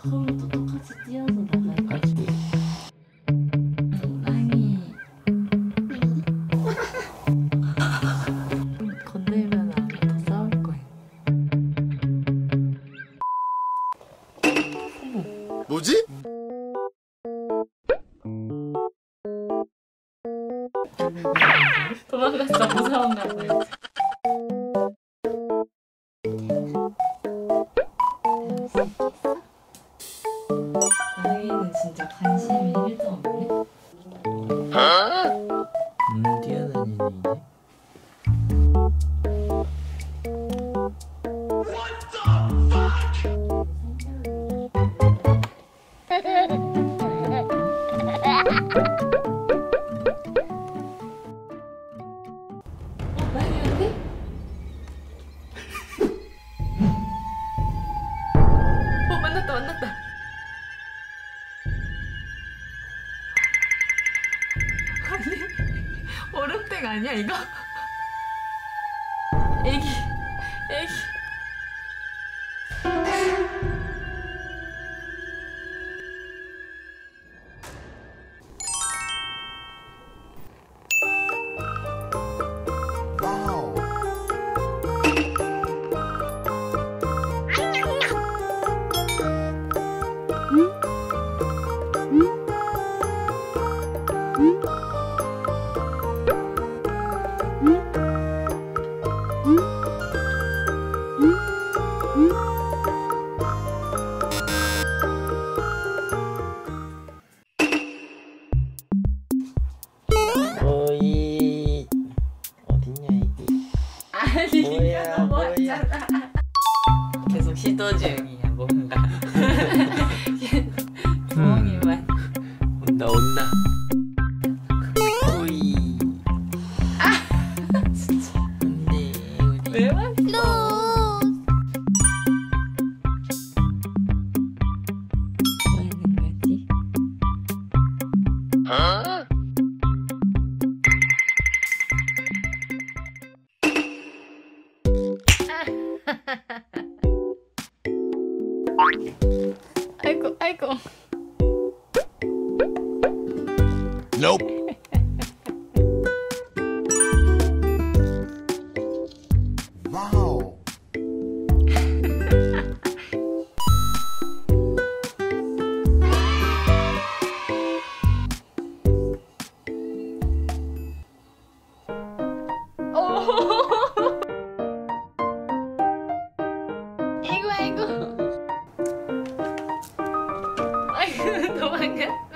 그럼 또 똑같이 뛰어서 나가야지. 랑이 건들면 아마 더 싸울 거야. 뭐지? 도망갔어. 무서운가 봐요. 랑이는 진짜 관심이 1도 없네. 뛰어다니네. 랑이한테? 만났다. 아니, 얼음땡 아니야 이거? 애기. 와우. 어이 어딨냐 이게? 아니 뭐야, 넘어왔잖아. 계속 시도 중이야 뭔가. 부엉이만. 온다. 어이. 진짜. 안돼. 왜 왔어? 뭐 하는 거지? 아이고. Nope. 와우. 아이고 도망가.